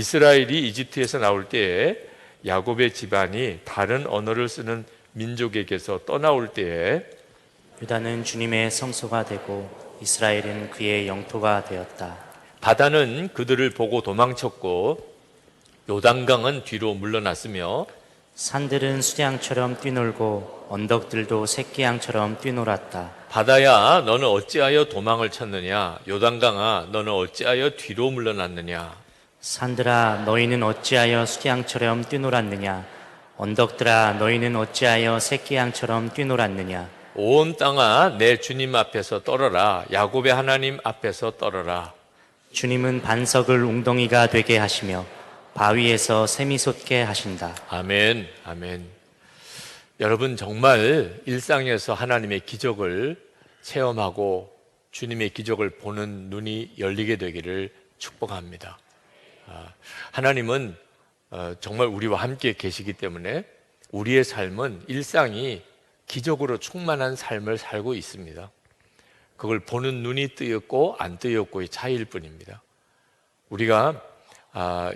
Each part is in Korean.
이스라엘이 이집트에서 나올 때에 야곱의 집안이 다른 언어를 쓰는 민족에게서 떠나올 때에 유다는 주님의 성소가 되고 이스라엘은 그의 영토가 되었다. 바다는 그들을 보고 도망쳤고 요단강은 뒤로 물러났으며 산들은 수양처럼 뛰놀고 언덕들도 새끼양처럼 뛰놀았다. 바다야 너는 어찌하여 도망을 쳤느냐, 요단강아 너는 어찌하여 뒤로 물러났느냐. 산들아 너희는 어찌하여 수양처럼 뛰놀았느냐. 언덕들아 너희는 어찌하여 새끼양처럼 뛰놀았느냐. 온 땅아 내 주님 앞에서 떨어라, 야곱의 하나님 앞에서 떨어라. 주님은 반석을 웅덩이가 되게 하시며 바위에서 샘이 솟게 하신다. 아멘, 아멘. 여러분, 정말 일상에서 하나님의 기적을 체험하고 주님의 기적을 보는 눈이 열리게 되기를 축복합니다. 하나님은 정말 우리와 함께 계시기 때문에 우리의 삶은 일상이 기적으로 충만한 삶을 살고 있습니다. 그걸 보는 눈이 뜨였고 안 뜨였고의 차이일 뿐입니다. 우리가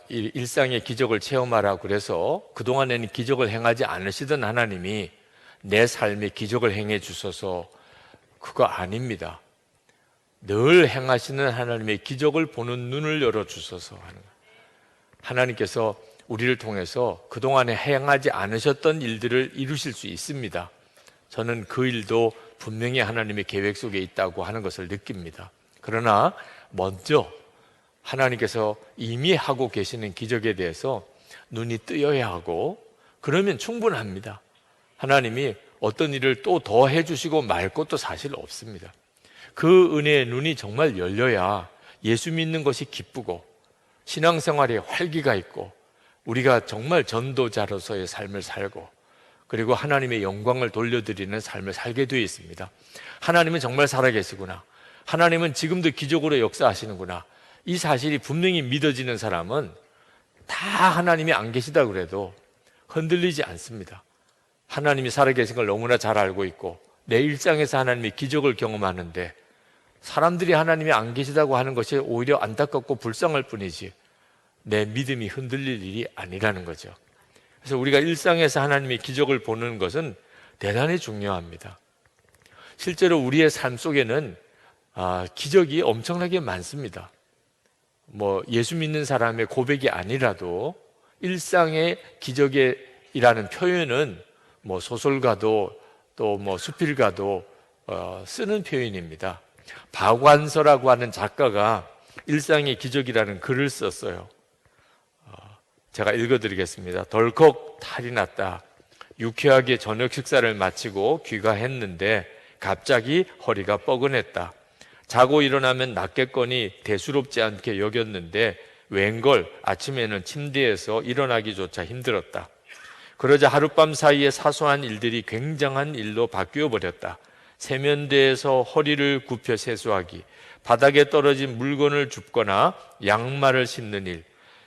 일상의 기적을 체험하라 그래서 그동안에는 기적을 행하지 않으시던 하나님이 내 삶에 기적을 행해 주셔서 그거 아닙니다. 늘 행하시는 하나님의 기적을 보는 눈을 열어주셔서 하는 거예요. 하나님께서 우리를 통해서 그동안에 행하지 않으셨던 일들을 이루실 수 있습니다. 저는 그 일도 분명히 하나님의 계획 속에 있다고 하는 것을 느낍니다. 그러나 먼저 하나님께서 이미 하고 계시는 기적에 대해서 눈이 뜨여야 하고, 그러면 충분합니다. 하나님이 어떤 일을 또 더 해주시고 말 것도 사실 없습니다. 그 은혜의 눈이 정말 열려야 예수 믿는 것이 기쁘고 신앙생활에 활기가 있고 우리가 정말 전도자로서의 삶을 살고 그리고 하나님의 영광을 돌려드리는 삶을 살게 되어 있습니다. 하나님은 정말 살아계시구나, 하나님은 지금도 기적으로 역사하시는구나, 이 사실이 분명히 믿어지는 사람은 다 하나님이 안 계시다 그래도 흔들리지 않습니다. 하나님이 살아계신 걸 너무나 잘 알고 있고 내 일상에서 하나님의 기적을 경험하는데 사람들이 하나님이 안 계시다고 하는 것이 오히려 안타깝고 불쌍할 뿐이지 내 믿음이 흔들릴 일이 아니라는 거죠. 그래서 우리가 일상에서 하나님의 기적을 보는 것은 대단히 중요합니다. 실제로 우리의 삶 속에는 기적이 엄청나게 많습니다. 예수 믿는 사람의 고백이 아니라도 일상의 기적이라는 표현은 소설가도 또 수필가도 쓰는 표현입니다. 박완서라고 하는 작가가 일상의 기적이라는 글을 썼어요. 제가 읽어드리겠습니다. 덜컥 탈이 났다. 유쾌하게 저녁 식사를 마치고 귀가했는데 갑자기 허리가 뻐근했다. 자고 일어나면 낫겠거니 대수롭지 않게 여겼는데 웬걸 아침에는 침대에서 일어나기조차 힘들었다. 그러자 하룻밤 사이에 사소한 일들이 굉장한 일로 바뀌어 버렸다. 세면대에서 허리를 굽혀 세수하기, 바닥에 떨어진 물건을 줍거나 양말을 신는 일,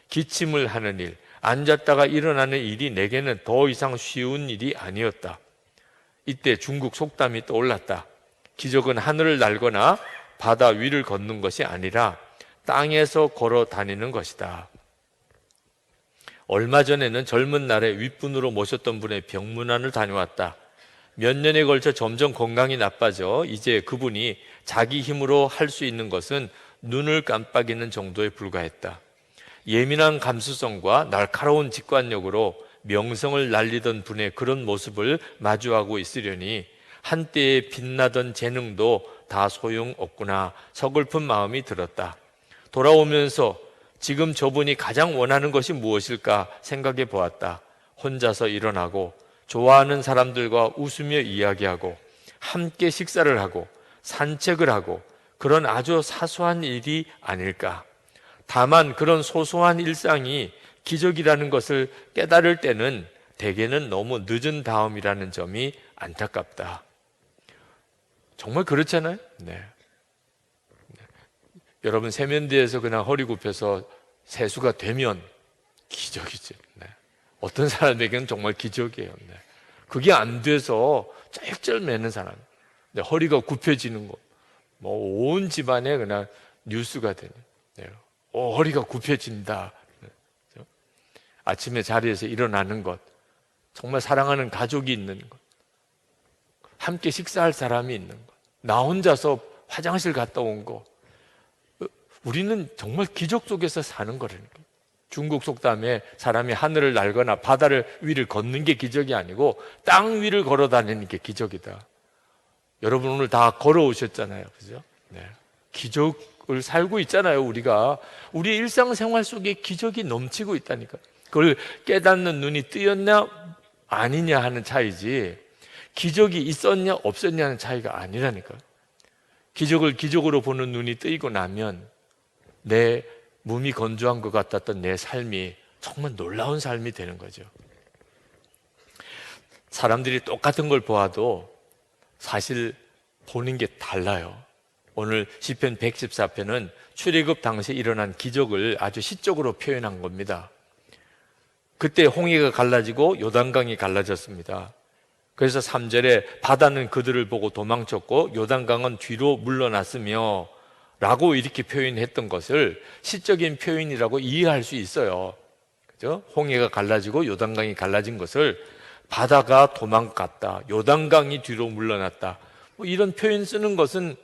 기침을 하는 일, 앉았다가 일어나는 일이 내게는 더 이상 쉬운 일이 아니었다. 이때 중국 속담이 떠올랐다. 기적은 하늘을 날거나 바다 위를 걷는 것이 아니라 땅에서 걸어 다니는 것이다. 얼마 전에는 젊은 날에 윗분으로 모셨던 분의 병문안을 다녀왔다. 몇 년에 걸쳐 점점 건강이 나빠져 이제 그분이 자기 힘으로 할 수 있는 것은 눈을 깜빡이는 정도에 불과했다. 예민한 감수성과 날카로운 직관력으로 명성을 날리던 분의 그런 모습을 마주하고 있으려니 한때에 빛나던 재능도 다 소용없구나 서글픈 마음이 들었다. 돌아오면서 지금 저분이 가장 원하는 것이 무엇일까 생각해 보았다. 혼자서 일어나고 좋아하는 사람들과 웃으며 이야기하고 함께 식사를 하고 산책을 하고 그런 아주 사소한 일이 아닐까. 다만 그런 소소한 일상이 기적이라는 것을 깨달을 때는 대개는 너무 늦은 다음이라는 점이 안타깝다. 정말 그렇잖아요? 네. 여러분, 세면대에서 그냥 허리 굽혀서 세수가 되면 기적이죠. 네. 어떤 사람에게는 정말 기적이에요. 네. 그게 안 돼서 쩔쩔매는 사람, 네. 허리가 굽혀지는 거, 온 집안에 그냥 뉴스가 되는. 네. 허리가 굽혀진다. 아침에 자리에서 일어나는 것, 정말 사랑하는 가족이 있는 것, 함께 식사할 사람이 있는 것, 나 혼자서 화장실 갔다 온 거, 우리는 정말 기적 속에서 사는 거라니까. 중국 속담에 사람이 하늘을 날거나 바다를 위를 걷는 게 기적이 아니고 땅 위를 걸어 다니는 게 기적이다. 여러분 오늘 다 걸어오셨잖아요, 그죠? 네. 기적을 살고 있잖아요. 우리가 우리의 일상생활 속에 기적이 넘치고 있다니까. 그걸 깨닫는 눈이 뜨였냐 아니냐 하는 차이지, 기적이 있었냐 없었냐는 차이가 아니라니까. 기적을 기적으로 보는 눈이 뜨이고 나면 내 몸이 건조한 것 같았던 내 삶이 정말 놀라운 삶이 되는 거죠. 사람들이 똑같은 걸 보아도 사실 보는 게 달라요. 오늘 시편 114편은 출애굽 당시에 일어난 기적을 아주 시적으로 표현한 겁니다. 그때 홍해가 갈라지고 요단강이 갈라졌습니다. 그래서 3절에 바다는 그들을 보고 도망쳤고 요단강은 뒤로 물러났으며 라고 이렇게 표현했던 것을 시적인 표현이라고 이해할 수 있어요. 그죠? 홍해가 갈라지고 요단강이 갈라진 것을 바다가 도망갔다, 요단강이 뒤로 물러났다, 뭐 이런 표현 쓰는 것은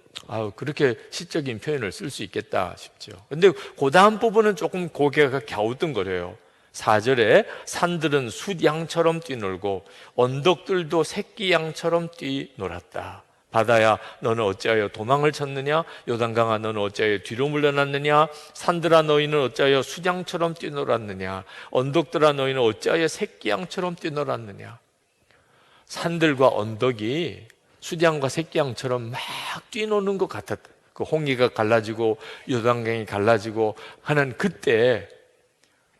그렇게 시적인 표현을 쓸 수 있겠다 싶죠. 근데 그 다음 부분은 조금 고개가 갸우뚱거려요. 4절에 산들은 숫양처럼 뛰놀고 언덕들도 새끼 양처럼 뛰놀았다. 바다야 너는 어찌하여 도망을 쳤느냐, 요단강아 너는 어찌하여 뒤로 물러났느냐, 산들아 너희는 어찌하여 숫양처럼 뛰놀았느냐, 언덕들아 너희는 어찌하여 새끼 양처럼 뛰놀았느냐. 산들과 언덕이 숫양과 새끼 양처럼 막 뛰노는 것 같았다. 그 홍해가 갈라지고 요단강이 갈라지고 하는 그때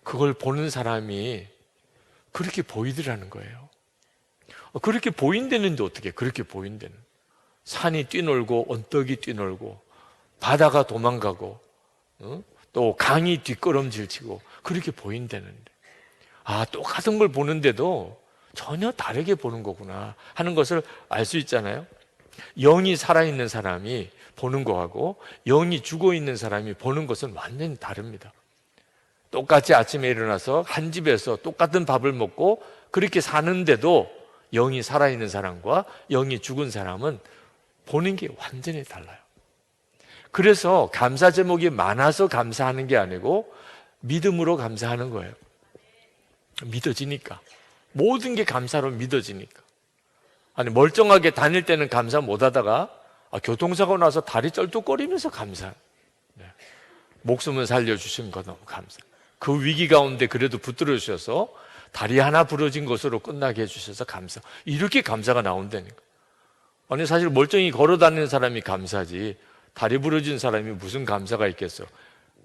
그걸 보는 사람이 그렇게 보이더라는 거예요. 그렇게 보인다는데 어떻게 그렇게 보인다는, 산이 뛰놀고 언덕이 뛰놀고 바다가 도망가고 또 강이 뒷걸음질치고 그렇게 보인다는데, 똑같은 걸 보는데도 전혀 다르게 보는 거구나 하는 것을 알 수 있잖아요. 영이 살아있는 사람이 보는 거하고 영이 죽어있는 사람이 보는 것은 완전히 다릅니다. 똑같이 아침에 일어나서 한 집에서 똑같은 밥을 먹고 그렇게 사는데도 영이 살아있는 사람과 영이 죽은 사람은 보는 게 완전히 달라요. 그래서 감사 제목이 많아서 감사하는 게 아니고 믿음으로 감사하는 거예요. 믿어지니까. 모든 게 감사로 믿어지니까. 아니, 멀쩡하게 다닐 때는 감사 못 하다가 교통사고 나서 다리 쩔뚝거리면서 감사. 네. 목숨을 살려주신 거 너무 감사. 그 위기 가운데 그래도 붙들어 주셔서 다리 하나 부러진 것으로 끝나게 해주셔서 감사. 이렇게 감사가 나온다니까. 아니, 사실 멀쩡히 걸어 다니는 사람이 감사지 다리 부러진 사람이 무슨 감사가 있겠어.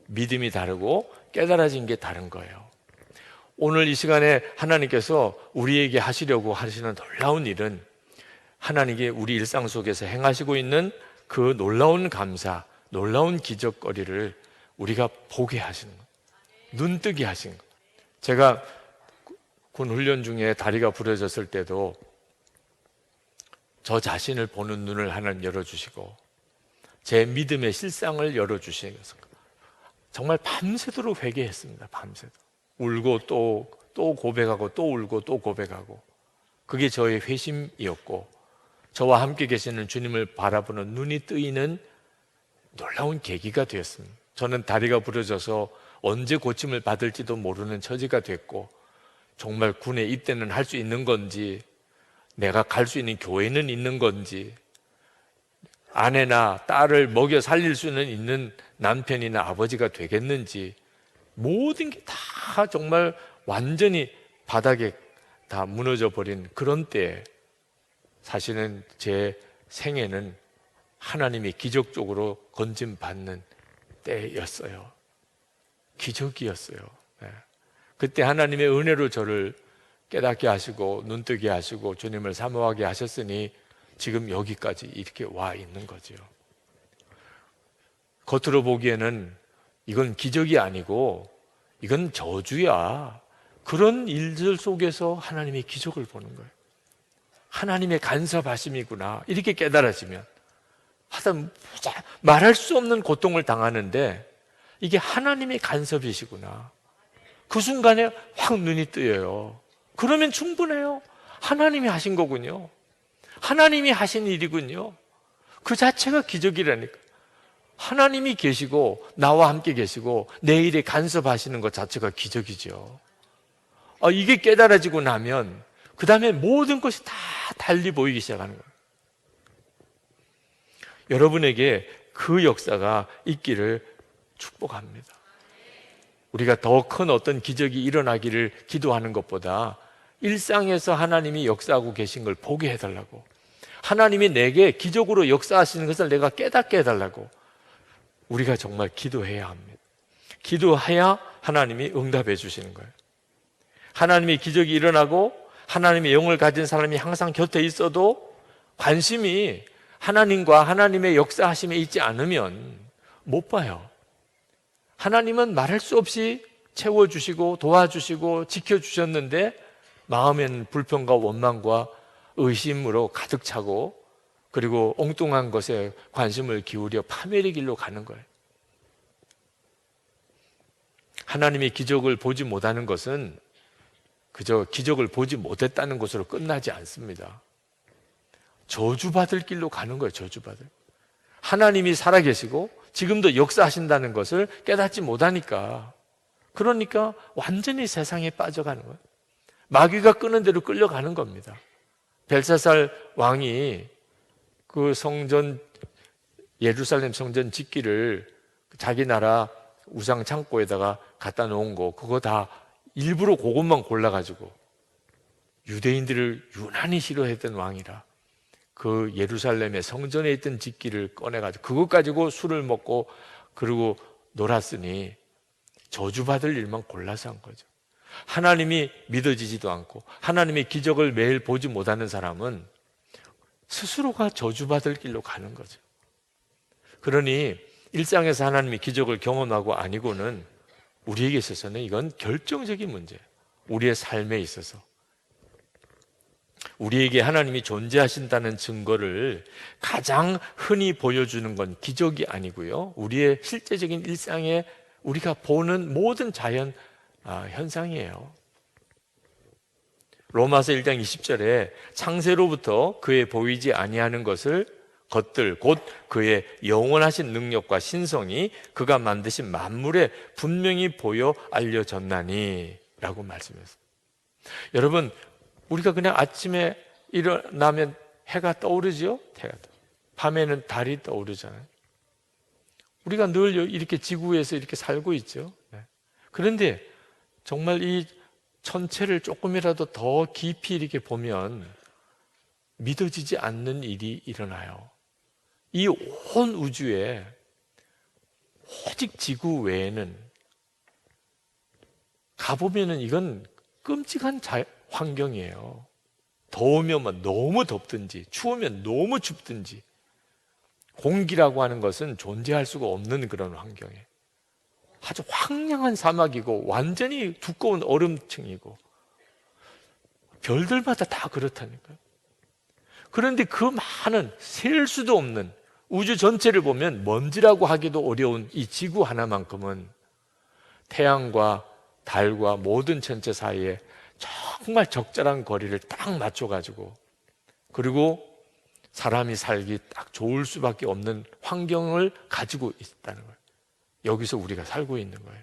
믿음이 다르고 깨달아진 게 다른 거예요. 오늘 이 시간에 하나님께서 우리에게 하시려고 하시는 놀라운 일은 하나님께 우리 일상 속에서 행하시고 있는 그 놀라운 감사, 놀라운 기적거리를 우리가 보게 하시는 것, 눈뜨게 하신 것. 제가 군 훈련 중에 다리가 부러졌을 때도 저 자신을 보는 눈을 하나님 열어주시고 제 믿음의 실상을 열어주시면서 정말 밤새도록 회개했습니다. 밤새도록 울고 또 고백하고 또 울고 또 고백하고, 그게 저의 회심이었고 저와 함께 계시는 주님을 바라보는 눈이 뜨이는 놀라운 계기가 되었습니다. 저는 다리가 부러져서 언제 고침을 받을지도 모르는 처지가 됐고, 정말 군에 입대는 할 수 있는 건지, 내가 갈 수 있는 교회는 있는 건지, 아내나 딸을 먹여 살릴 수는 있는 남편이나 아버지가 되겠는지, 모든 게 다 정말 완전히 바닥에 다 무너져 버린 그런 때에 사실은 제 생애는 하나님이 기적적으로 건짐받는 때였어요. 기적이었어요. 네. 그때 하나님의 은혜로 저를 깨닫게 하시고 눈뜨게 하시고 주님을 사모하게 하셨으니 지금 여기까지 이렇게 와 있는 거죠. 겉으로 보기에는 이건 기적이 아니고 이건 저주야. 그런 일들 속에서 하나님의 기적을 보는 거예요. 하나님의 간섭하심이구나 이렇게 깨달아지면, 말할 수 없는 고통을 당하는데 이게 하나님의 간섭이시구나, 그 순간에 확 눈이 뜨여요. 그러면 충분해요. 하나님이 하신 거군요. 하나님이 하신 일이군요. 그 자체가 기적이라니까. 하나님이 계시고 나와 함께 계시고 내 일에 간섭하시는 것 자체가 기적이죠. 이게 깨달아지고 나면 그 다음에 모든 것이 다 달리 보이기 시작하는 거예요. 여러분에게 그 역사가 있기를 축복합니다. 우리가 더 큰 어떤 기적이 일어나기를 기도하는 것보다 일상에서 하나님이 역사하고 계신 걸 보게 해달라고, 하나님이 내게 기적으로 역사하시는 것을 내가 깨닫게 해달라고 우리가 정말 기도해야 합니다. 기도해야 하나님이 응답해 주시는 거예요. 하나님의 기적이 일어나고 하나님의 영을 가진 사람이 항상 곁에 있어도 관심이 하나님과 하나님의 역사하심에 있지 않으면 못 봐요. 하나님은 말할 수 없이 채워주시고 도와주시고 지켜주셨는데 마음에는 불평과 원망과 의심으로 가득 차고 그리고 엉뚱한 것에 관심을 기울여 파멸의 길로 가는 거예요. 하나님의 기적을 보지 못하는 것은 그저 기적을 보지 못했다는 것으로 끝나지 않습니다. 저주받을 길로 가는 거예요. 저주받을. 하나님이 살아계시고 지금도 역사하신다는 것을 깨닫지 못하니까, 그러니까 완전히 세상에 빠져가는 거예요. 마귀가 끄는 대로 끌려가는 겁니다. 벨사살 왕이 그 성전, 예루살렘 성전 짓기를 자기 나라 우상 창고에다가 갖다 놓은 거, 그거 다 일부러 그것만 골라가지고 유대인들을 유난히 싫어했던 왕이라 그 예루살렘의 성전에 있던 집기를 꺼내가지고 그것 가지고 술을 먹고 그리고 놀았으니 저주받을 일만 골라서 한 거죠. 하나님이 믿어지지도 않고 하나님의 기적을 매일 보지 못하는 사람은 스스로가 저주받을 길로 가는 거죠. 그러니 일상에서 하나님의 기적을 경험하고 아니고는 우리에게 있어서는 이건 결정적인 문제예요. 우리의 삶에 있어서 우리에게 하나님이 존재하신다는 증거를 가장 흔히 보여주는 건 기적이 아니고요, 우리의 실제적인 일상에 우리가 보는 모든 자연 현상이에요. 로마서 1장 20절에 창세로부터 그의 보이지 아니하는 것들 곧 그의 영원하신 능력과 신성이 그가 만드신 만물에 분명히 보여 알려졌나니 라고 말씀했습니다. 여러분, 우리가 그냥 아침에 일어나면 해가 떠오르죠? 밤에는 달이 떠오르잖아요. 우리가 늘 이렇게 지구에서 이렇게 살고 있죠. 그런데 정말 이 천체를 조금이라도 더 깊이 이렇게 보면 믿어지지 않는 일이 일어나요. 이 온 우주에 오직 지구 외에는 가보면은 이건 끔찍한 환경이에요. 더우면 너무 덥든지 추우면 너무 춥든지 공기라고 하는 것은 존재할 수가 없는 그런 환경이에요. 아주 황량한 사막이고 완전히 두꺼운 얼음층이고 별들마다 다 그렇다니까요. 그런데 그 많은 셀 수도 없는 우주 전체를 보면 먼지라고 하기도 어려운 이 지구 하나만큼은 태양과 달과 모든 천체 사이에 정말 적절한 거리를 딱 맞춰가지고 그리고 사람이 살기 딱 좋을 수밖에 없는 환경을 가지고 있다는 거예요. 여기서 우리가 살고 있는 거예요.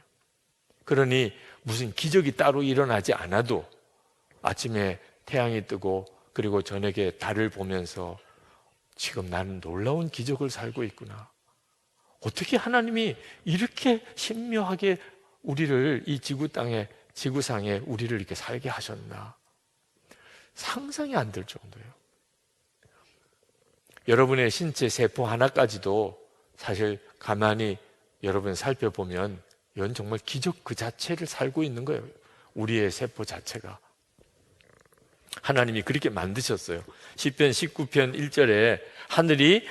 그러니 무슨 기적이 따로 일어나지 않아도 아침에 태양이 뜨고 그리고 저녁에 달을 보면서 지금 나는 놀라운 기적을 살고 있구나. 어떻게 하나님이 이렇게 신묘하게 우리를 이 지구상에 우리를 이렇게 살게 하셨나. 상상이 안 될 정도예요. 여러분의 신체 세포 하나까지도 사실 가만히 여러분 살펴보면 이건 정말 기적 그 자체를 살고 있는 거예요. 우리의 세포 자체가. 하나님이 그렇게 만드셨어요. 시편 19편 1절에 하늘이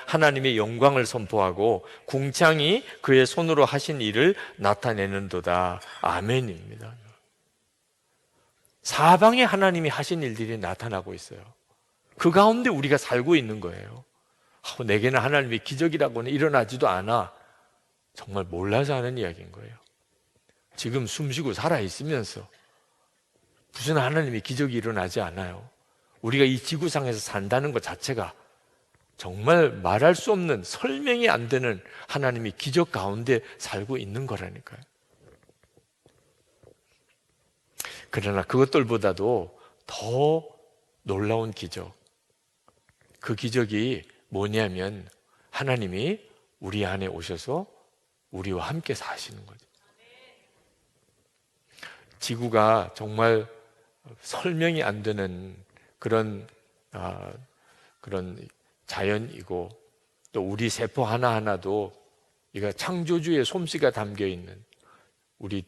하나님의 영광을 선포하고 궁창이 그의 손으로 하신 일을 나타내는도다. 아멘입니다. 사방에 하나님이 하신 일들이 나타나고 있어요. 그 가운데 우리가 살고 있는 거예요. 내게는 하나님의 기적이라고는 일어나지도 않아. 정말 몰라서 하는 이야기인 거예요. 지금 숨쉬고 살아있으면서 무슨 하나님의 기적이 일어나지 않아요. 우리가 이 지구상에서 산다는 것 자체가 정말 말할 수 없는, 설명이 안 되는 하나님의 기적 가운데 살고 있는 거라니까요. 그러나 그것들보다도 더 놀라운 기적, 그 기적이 뭐냐면 하나님이 우리 안에 오셔서 우리와 함께 사시는 거죠. 지구가 정말 설명이 안 되는 그런 자연이고, 또 우리 세포 하나하나도 이가 창조주의 솜씨가 담겨 있는, 우리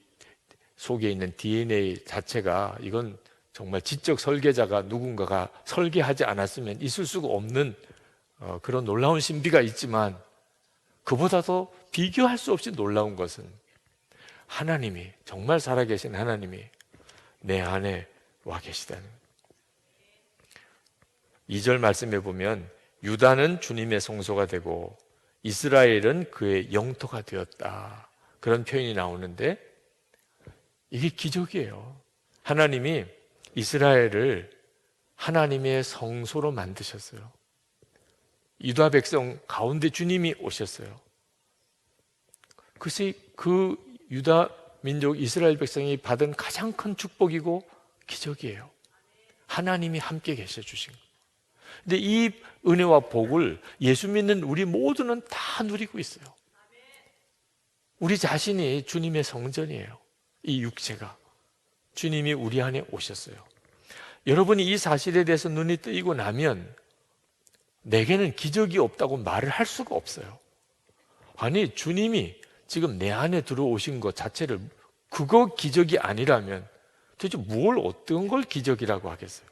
속에 있는 DNA 자체가, 이건 정말 지적 설계자가 누군가가 설계하지 않았으면 있을 수가 없는 그런 놀라운 신비가 있지만, 그보다도 비교할 수 없이 놀라운 것은 하나님이, 정말 살아계신 하나님이 내 안에 와 계시다는 거예요. 2절 말씀해 보면 유다는 주님의 성소가 되고 이스라엘은 그의 영토가 되었다, 그런 표현이 나오는데, 이게 기적이에요. 하나님이 이스라엘을 하나님의 성소로 만드셨어요. 유다 백성 가운데 주님이 오셨어요. 그것이 그 유다 민족 이스라엘 백성이 받은 가장 큰 축복이고 기적이에요. 하나님이 함께 계셔 주신 거예요. 근데 이 은혜와 복을 예수 믿는 우리 모두는 다 누리고 있어요. 우리 자신이 주님의 성전이에요. 이 육체가 주님이 우리 안에 오셨어요. 여러분이 이 사실에 대해서 눈이 뜨이고 나면 내게는 기적이 없다고 말을 할 수가 없어요. 아니, 주님이 지금 내 안에 들어오신 것 자체를, 그거 기적이 아니라면 도대체 어떤 걸 기적이라고 하겠어요?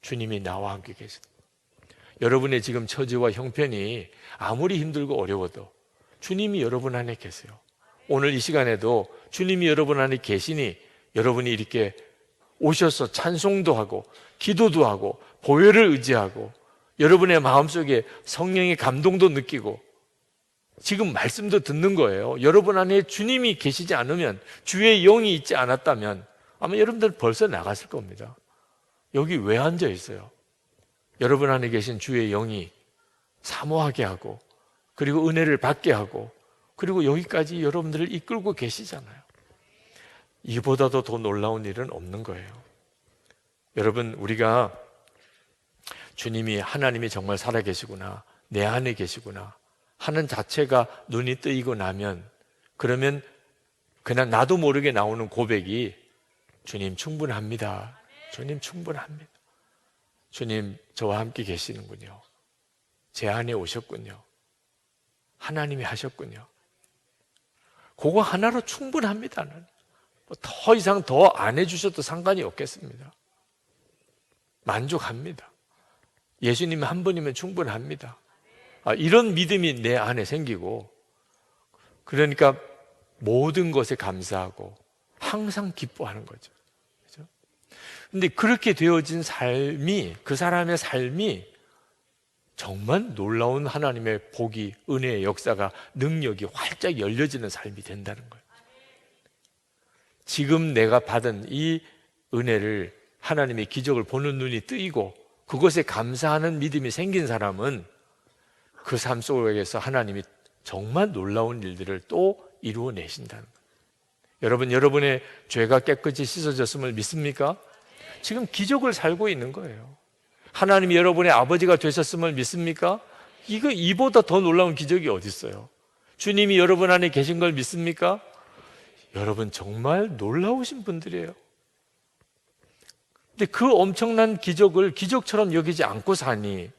주님이 나와 함께 계시다. 여러분의 지금 처지와 형편이 아무리 힘들고 어려워도 주님이 여러분 안에 계세요. 오늘 이 시간에도 주님이 여러분 안에 계시니 여러분이 이렇게 오셔서 찬송도 하고 기도도 하고 보혈을 의지하고 여러분의 마음속에 성령의 감동도 느끼고 지금 말씀도 듣는 거예요. 여러분 안에 주님이 계시지 않으면, 주의 영이 있지 않았다면 아마 여러분들 벌써 나갔을 겁니다. 여기 왜 앉아 있어요? 여러분 안에 계신 주의 영이 사모하게 하고, 그리고 은혜를 받게 하고, 그리고 여기까지 여러분들을 이끌고 계시잖아요. 이보다도 더 놀라운 일은 없는 거예요. 여러분, 우리가 주님이, 하나님이 정말 살아계시구나, 내 안에 계시구나 하는 자체가 눈이 뜨이고 나면, 그러면 그냥 나도 모르게 나오는 고백이 주님 충분합니다. 주님 충분합니다. 주님 저와 함께 계시는군요. 제 안에 오셨군요. 하나님이 하셨군요. 그거 하나로 충분합니다. 더 이상 더 안 해주셔도 상관이 없겠습니다. 만족합니다. 예수님 한 분이면 충분합니다. 이런 믿음이 내 안에 생기고, 그러니까 모든 것에 감사하고 항상 기뻐하는 거죠. 그렇죠? 근데 그렇게 되어진 삶이, 그 사람의 삶이 정말 놀라운 하나님의 복이, 은혜의 역사가, 능력이 활짝 열려지는 삶이 된다는 거예요. 지금 내가 받은 이 은혜를, 하나님의 기적을 보는 눈이 뜨이고 그것에 감사하는 믿음이 생긴 사람은 그 삶 속에서 하나님이 정말 놀라운 일들을 또 이루어내신다는 거예요. 여러분, 여러분의 죄가 깨끗이 씻어졌음을 믿습니까? 지금 기적을 살고 있는 거예요. 하나님이 여러분의 아버지가 되셨음을 믿습니까? 이보다 더 놀라운 기적이 어디 있어요? 주님이 여러분 안에 계신 걸 믿습니까? 여러분 정말 놀라우신 분들이에요. 근데 그 엄청난 기적을 기적처럼 여기지 않고 사니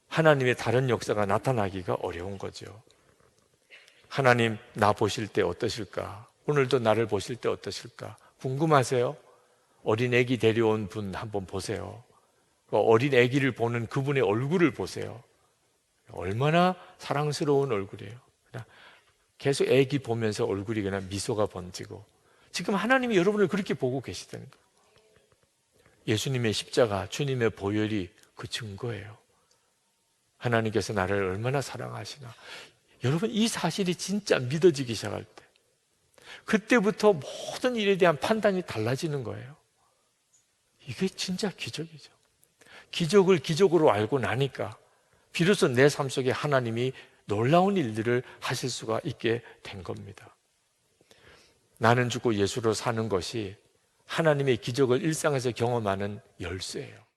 하나님의 다른 역사가 나타나기가 어려운 거죠. 하나님, 나 보실 때 어떠실까? 오늘도 나를 보실 때 어떠실까? 궁금하세요? 어린 아기 데려온 분 한번 보세요. 어린 아기를 보는 그분의 얼굴을 보세요. 얼마나 사랑스러운 얼굴이에요. 계속 아기 보면서 얼굴이 그냥 미소가 번지고, 지금 하나님이 여러분을 그렇게 보고 계시다는 거예요. 예수님의 십자가, 주님의 보혈이 그 증거예요. 하나님께서 나를 얼마나 사랑하시나. 여러분, 이 사실이 진짜 믿어지기 시작할 때, 그때부터 모든 일에 대한 판단이 달라지는 거예요. 이게 진짜 기적이죠. 기적을 기적으로 알고 나니까 비로소 내 삶 속에 하나님이 놀라운 일들을 하실 수가 있게 된 겁니다. 나는 죽고 예수로 사는 것이 하나님의 기적을 일상에서 경험하는 열쇠예요.